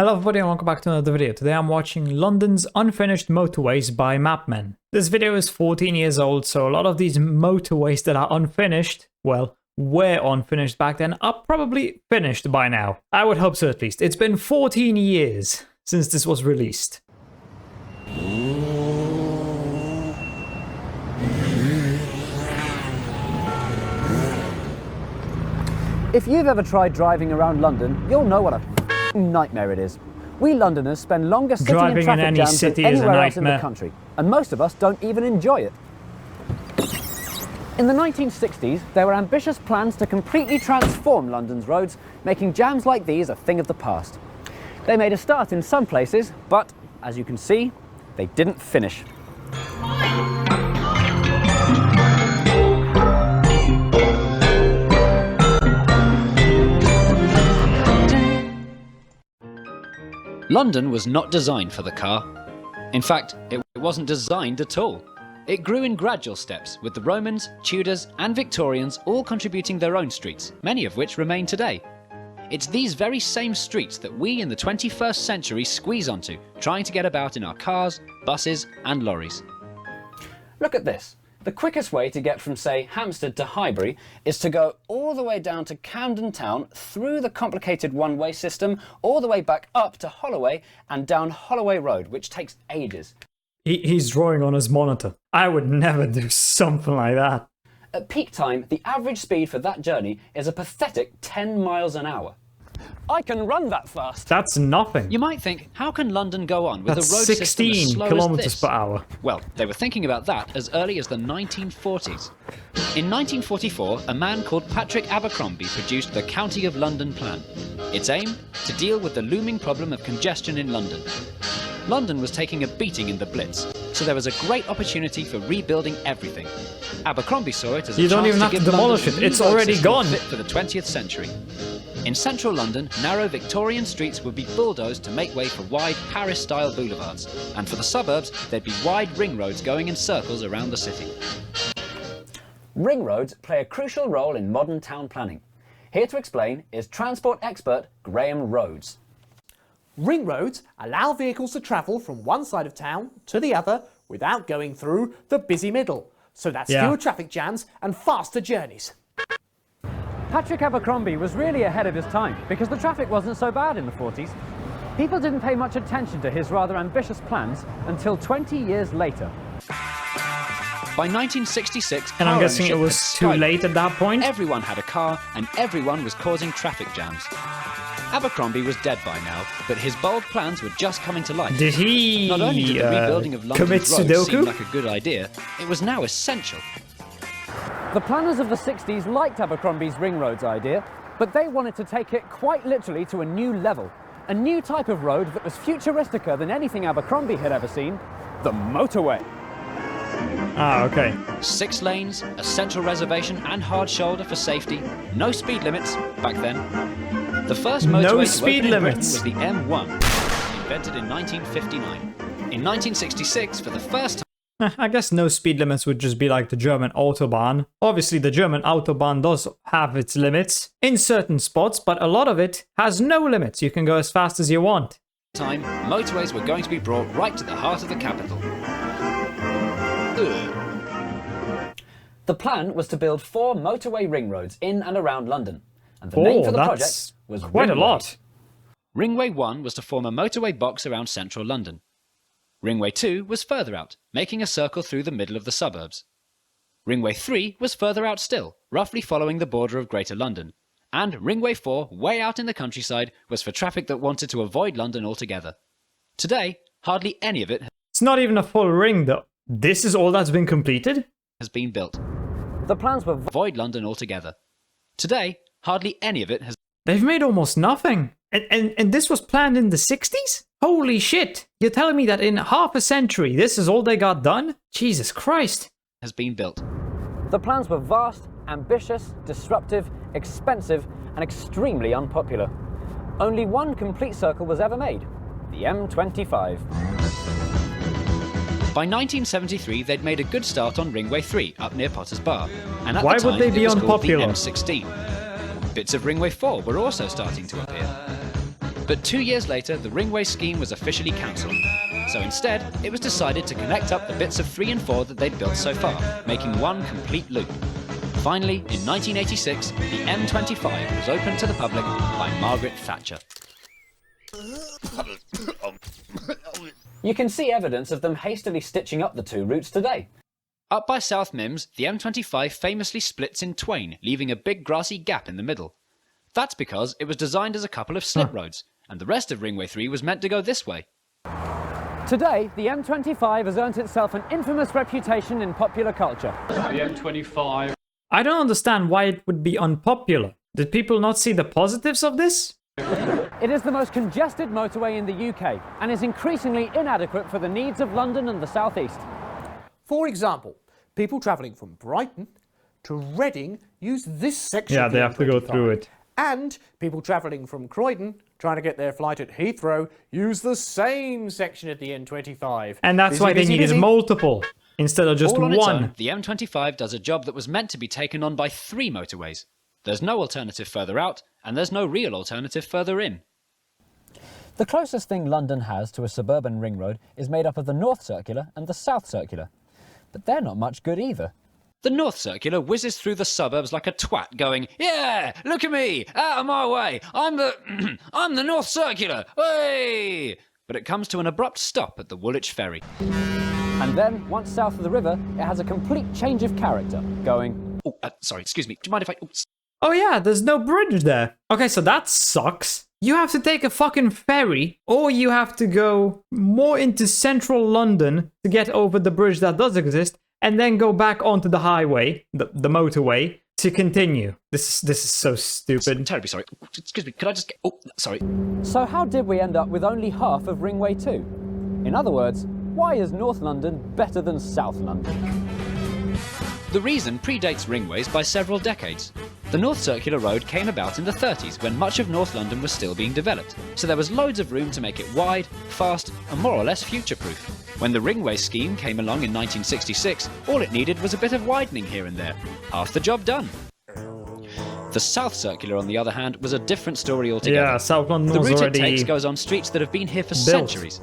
Hello everybody and welcome back to another video. Today I'm watching London's Unfinished Motorways by Mapmen. This video is 14 years old, so a lot of these motorways that are unfinished, well, were unfinished back then, are probably finished by now. I would hope so at least. It's been 14 years since this was released. If you've ever tried driving around London, you'll know what a nightmare it is. We Londoners spend longer sitting in traffic jams than anywhere else in the country, and most of us don't even enjoy it. In the 1960s, there were ambitious plans to completely transform London's roads, making jams like these a thing of the past. They made a start in some places, but, as you can see, they didn't finish. London was not designed for the car. In fact, it wasn't designed at all. It grew in gradual steps, with the Romans, Tudors and Victorians all contributing their own streets, many of which remain today. It's these very same streets that we in the 21st century squeeze onto, trying to get about in our cars, buses and lorries. Look at this. The quickest way to get from, say, Hampstead to Highbury is to go all the way down to Camden Town, through the complicated one-way system, all the way back up to Holloway and down Holloway Road, which takes ages. He's drawing on his monitor. I would never do something like that. At peak time, the average speed for that journey is a pathetic 10 miles an hour. I can run that fast. That's nothing. You might think, how can London go on with That's a road system as 16 slow kilometers as this? per hour. Well, they were thinking about that as early as the 1940s. In 1944, a man called Patrick Abercrombie produced the County of London Plan. Its aim? To deal with the looming problem of congestion in London. London was taking a beating in the Blitz, so there was a great opportunity for rebuilding everything. Abercrombie saw it as a You don't chance even to have to give demolish London it, a it's new road already system gone. fit for the 20th century. In central London, narrow Victorian streets would be bulldozed to make way for wide Paris-style boulevards, and for the suburbs, there'd be wide ring roads going in circles around the city. Ring roads play a crucial role in modern town planning. Here to explain is transport expert Graham Rhodes. Ring roads allow vehicles to travel from one side of town to the other without going through the busy middle, so that's fewer traffic jams and faster journeys. Patrick Abercrombie was really ahead of his time because the traffic wasn't so bad in the 40s. People didn't pay much attention to his rather ambitious plans until 20 years later. By 1966, And I'm car guessing it ownership was had too skyrocketed. late at that point. Everyone had a car and everyone was causing traffic jams. Abercrombie was dead by now, but his bold plans were just coming to life. Did he Not only did the rebuilding of commit London's roads seem Sudoku? like a good idea, it was now essential. The planners of the 60s liked Abercrombie's ring roads idea, but they wanted to take it quite literally to a new level. A new type of road that was futuristicer than anything Abercrombie had ever seen, the motorway. Ah, okay. 6 lanes, a central reservation and hard shoulder for safety, no speed limits back then. The first motorway No to speed open in Britain limits. was the M1, invented in 1959. In 1966, for the first time, I guess no speed limits would just be like the German Autobahn. Obviously, the German Autobahn does have its limits in certain spots, but a lot of it has no limits. You can go as fast as you want. motorways were going to be brought right to the heart of the capital. The plan was to build 4 motorway ring roads in and around London, and the name for the project that's was quite a Ringway. lot. Ringway 1 was to form a motorway box around central London. Ringway 2 was further out, making a circle through the middle of the suburbs. Ringway 3 was further out still, roughly following the border of Greater London. And Ringway 4, way out in the countryside, was for traffic that wanted to avoid London altogether. Today, hardly any of it It's not even a full ring, though. This is all that's been completed? has been built. The plans were Avoid London altogether. Today, hardly any of it has They've made almost nothing. And this was planned in the 60s? Holy shit! You're telling me that in half a century, this is all they got done? Jesus Christ. been built. The plans were vast, ambitious, disruptive, expensive, and extremely unpopular. Only one complete circle was ever made, the M25. By 1973, they'd made a good start on Ringway 3 up near Potter's Bar, and at Why the would time they be it was called unpopular? the M16. Bits of Ringway 4 were also starting to appear. But 2 years later, the ringway scheme was officially cancelled. So instead, it was decided to connect up the bits of 3 and 4 that they'd built so far, making one complete loop. Finally, in 1986, the M25 was opened to the public by Margaret Thatcher. You can see evidence of them hastily stitching up the two routes today. Up by South Mimms, the M25 famously splits in twain, leaving a big grassy gap in the middle. That's because it was designed as a couple of slip roads, and the rest of Ringway 3 was meant to go this way. Today, the M25 has earned itself an infamous reputation in popular culture. The M25. I don't understand why it would be unpopular. Did people not see the positives of this? It is the most congested motorway in the UK and is increasingly inadequate for the needs of London and the South East. For example, people travelling from Brighton to Reading use this section Yeah, of the they have to go M25. through it. And people travelling from Croydon, trying to get their flight at Heathrow, use the same section of the M25. And that's why they needed multiple, instead of just All on its one. own, the M25 does a job that was meant to be taken on by 3 motorways. There's no alternative further out, and there's no real alternative further in. The closest thing London has to a suburban ring road is made up of the North Circular and the South Circular. But they're not much good either. The North Circular whizzes through the suburbs like a twat going, "Yeah, look at me, out of my way, I'm the North Circular, hey!" But it comes to an abrupt stop at the Woolwich Ferry. And then, once south of the river, it has a complete change of character, going... Oh, sorry, excuse me, do you mind if I... Oops. Oh yeah, there's no bridge there. Okay, so that sucks. You have to take a fucking ferry, or you have to go more into central London to get over the bridge that does exist, and then go back onto the highway, the motorway, to continue. This is so stupid. Terribly sorry. Excuse me, could I just get... Oh, sorry. So how did we end up with only half of Ringway 2? In other words, why is North London better than South London? The reason predates ringways by several decades. The North Circular Road came about in the 30s when much of North London was still being developed, so there was loads of room to make it wide, fast and more or less future-proof. When the ringway scheme came along in 1966, all it needed was a bit of widening here and there. Half the job done. The South Circular, on the other hand, was a different story altogether. Yeah, South London was The route already it takes goes on streets that have been here for built. centuries.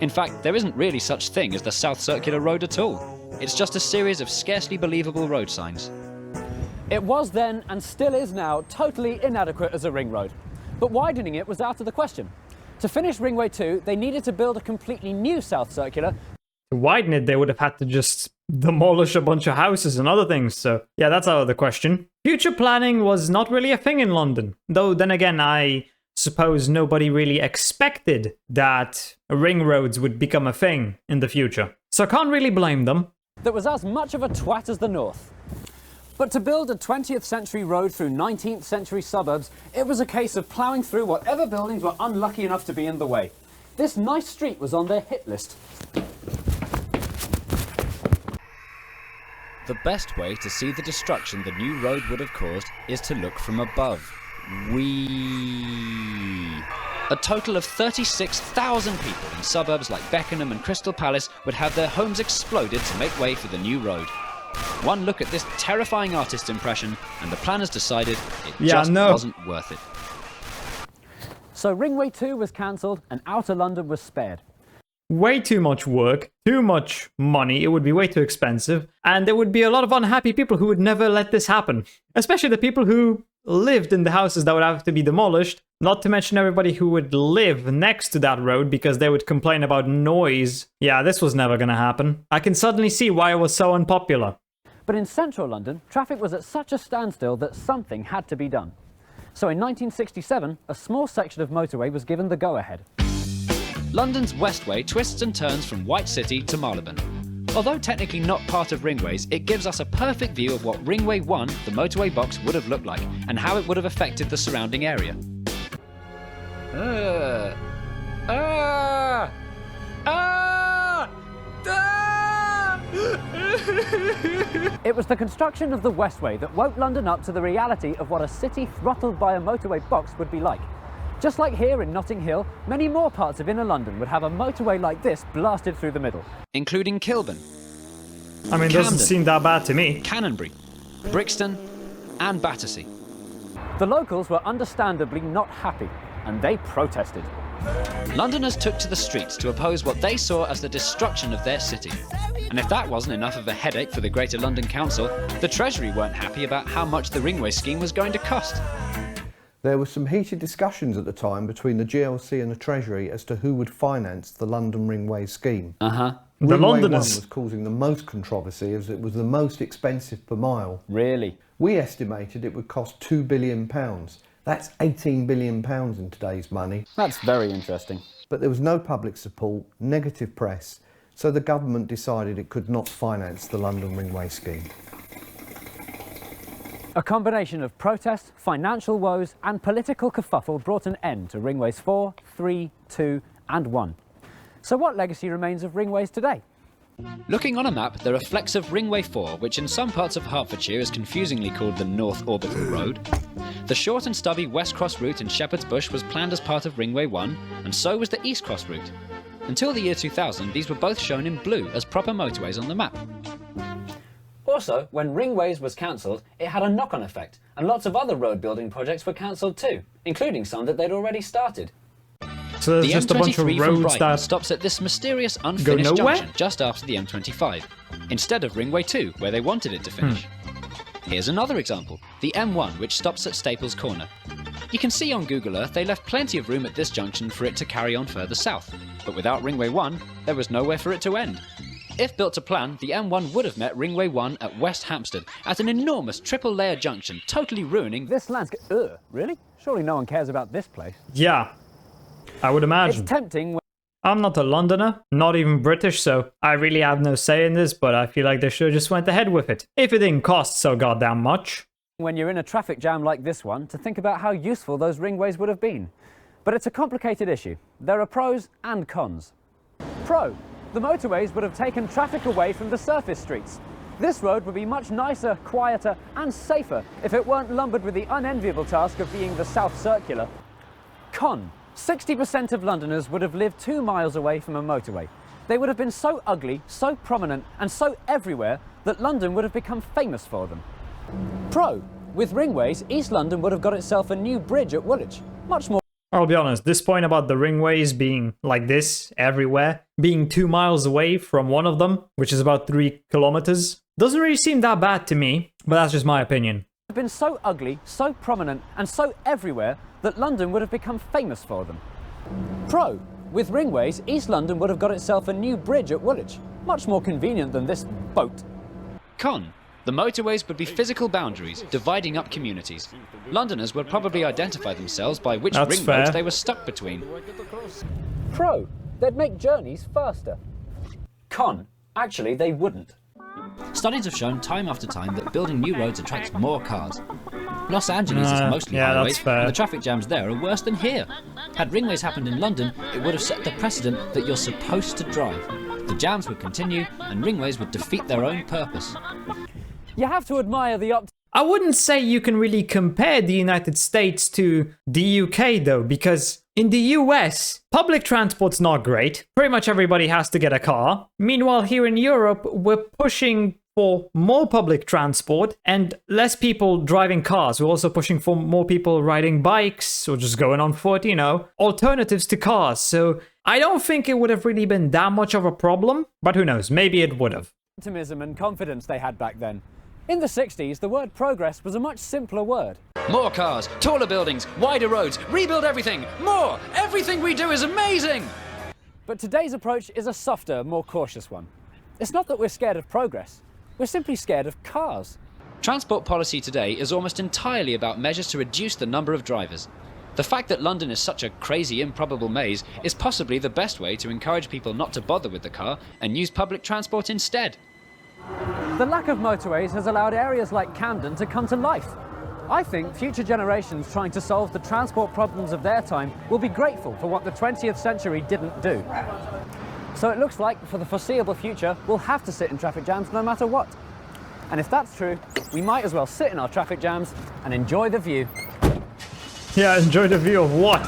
In fact, there isn't really such thing as the South Circular Road at all. It's just a series of scarcely believable road signs. It was then, and still is now, totally inadequate as a ring road. But widening it was out of the question. To finish Ringway 2, they needed to build a completely new South Circular. To widen it, they would have had to just demolish a bunch of houses and other things, so yeah, that's out of the question. Future planning was not really a thing in London, though then again, I suppose nobody really expected that ring roads would become a thing in the future. So I can't really blame them. That was as much of a twat as the North. But to build a 20th century road through 19th century suburbs, it was a case of ploughing through whatever buildings were unlucky enough to be in the way. This nice street was on their hit list. The best way to see the destruction the new road would have caused is to look from above. A total of 36,000 people in suburbs like Beckenham and Crystal Palace would have their homes exploded to make way for the new road. One look at this terrifying artist's impression and the planners decided it wasn't worth it. So Ringway 2 was cancelled and Outer London was spared. Way too much work, too much money, it would be way too expensive, and there would be a lot of unhappy people who would never let this happen. Especially the people who lived in the houses that would have to be demolished, not to mention everybody who would live next to that road because they would complain about noise. Yeah, this was never gonna happen. I can suddenly see why it was so unpopular. But in central London, traffic was at such a standstill that something had to be done. So in 1967, a small section of motorway was given the go-ahead. London's Westway twists and turns from White City to Marylebone. Although technically not part of ringways, it gives us a perfect view of what Ringway 1, the motorway box, would have looked like, and how it would have affected the surrounding area. It was the construction of the Westway that woke London up to the reality of what a city throttled by a motorway box would be like. Just like here in Notting Hill, many more parts of inner London would have a motorway like this blasted through the middle. Including Kilburn, I mean, it doesn't seem that bad to me. Canonbury, Brixton and Battersea. The locals were understandably not happy, and they protested. Londoners took to the streets to oppose what they saw as the destruction of their city. And if that wasn't enough of a headache for the Greater London Council, the Treasury weren't happy about how much the ringway scheme was going to cost. There were some heated discussions at the time between the GLC and the Treasury as to who would finance the London Ringway scheme. The Ringway Londoners 1 was causing the most controversy as it was the most expensive per mile. Really? We estimated it would cost £2 billion. That's £18 billion in today's money. That's very interesting. But there was no public support, negative press, so the government decided it could not finance the London Ringway scheme. A combination of protest, financial woes and political kerfuffle brought an end to Ringways 4, 3, 2 and 1. So what legacy remains of Ringways today? Looking on a map, there are flecks of Ringway 4, which in some parts of Hertfordshire is confusingly called the North Orbital Road. The short and stubby West Cross route in Shepherd's Bush was planned as part of Ringway 1, and so was the East Cross route. Until the year 2000, these were both shown in blue as proper motorways on the map. Also, when Ringways was cancelled, it had a knock-on effect, and lots of other road building projects were cancelled too, including some that they'd already started. So there's The just a bunch of M23 from roads Brighton that stops at this mysterious unfinished nowhere? junction just after the M25, instead of Ringway 2, where they wanted it to finish. Here's another example, the M1, which stops at Staples Corner. You can see on Google Earth they left plenty of room at this junction for it to carry on further south, but without Ringway 1, there was nowhere for it to end. If built to plan, the M1 would have met Ringway 1 at West Hampstead at an enormous triple-layer junction, totally ruining This landscape... really? Surely no one cares about this place. yeah, I would imagine. It's tempting I'm not a Londoner, not even British, so I really have no say in this, but I feel like they should have just went ahead with it. If it didn't cost so goddamn much. when you're in a traffic jam like this one to think about how useful those ringways would have been. But it's a complicated issue. There are pros and cons. Pro. The motorways would have taken traffic away from the surface streets. This road would be much nicer, quieter and safer if it weren't lumbered with the unenviable task of being the South Circular. Con. 60% of Londoners would have lived 2 miles away from a motorway. They would have been so ugly, so prominent and so everywhere that London would have become famous for them. Pro. With ringways, East London would have got itself a new bridge at Woolwich. Much more. I'll be honest, this point about the ringways being like this everywhere, being 2 miles away from one of them, which is about 3 kilometers, doesn't really seem that bad to me, but that's just my opinion. Been so ugly, so prominent and so everywhere that London would have become famous for them. Pro. With ringways, East London would have got itself a new bridge at Woolwich. Much more convenient than this boat. Con. The motorways would be physical boundaries, dividing up communities. Londoners would probably identify themselves by which That's ring fair. roads they were stuck between. Pro. They'd make journeys faster. Con. Actually, they wouldn't. Studies have shown time after time that building new roads attracts more cars. Los Angeles is mostly yeah, highways, that's fair. and the traffic jams there are worse than here. Had ringways happened in London, it would have set the precedent that you're supposed to drive. The jams would continue, and ringways would defeat their own purpose. You have to admire the I wouldn't say you can really compare the United States to the UK though, because in the US, public transport's not great. Pretty much everybody has to get a car. Meanwhile, here in Europe, we're pushing for more public transport and less people driving cars. We're also pushing for more people riding bikes or just going on foot, you know, alternatives to cars. So I don't think it would have really been that much of a problem, but who knows, maybe it would have. optimism and confidence they had back then. In the 60s, the word progress was a much simpler word. More cars, taller buildings, wider roads, rebuild everything, more! Everything we do is amazing! But today's approach is a softer, more cautious one. It's not that we're scared of progress, we're simply scared of cars. Transport policy today is almost entirely about measures to reduce the number of drivers. The fact that London is such a crazy, improbable maze is possibly the best way to encourage people not to bother with the car and use public transport instead. The lack of motorways has allowed areas like Camden to come to life. I think future generations trying to solve the transport problems of their time will be grateful for what the 20th century didn't do. So it looks like, for the foreseeable future, we'll have to sit in traffic jams no matter what. And if that's true, we might as well sit in our traffic jams and enjoy the view. Yeah, enjoy the view of what?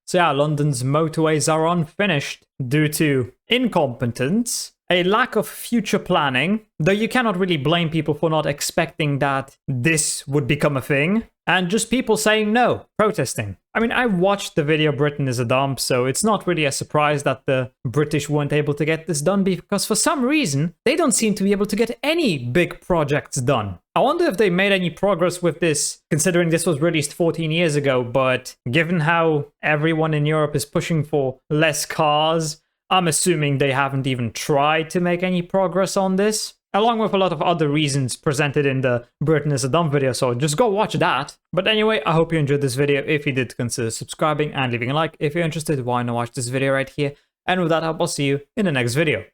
So yeah, London's motorways are unfinished due to incompetence, a lack of future planning, though you cannot really blame people for not expecting that this would become a thing, and just people saying no, protesting. I mean, I watched the video Britain is a dump, so it's not really a surprise that the British weren't able to get this done, because for some reason, they don't seem to be able to get any big projects done. I wonder if they made any progress with this, considering this was released 14 years ago, but given how everyone in Europe is pushing for less cars, I'm assuming they haven't even tried to make any progress on this, along with a lot of other reasons presented in the Britain is a Dump video, so just go watch that. But anyway, I hope you enjoyed this video. If you did, consider subscribing and leaving a like. If you're interested, why not watch this video right here? And with that, I will see you in the next video.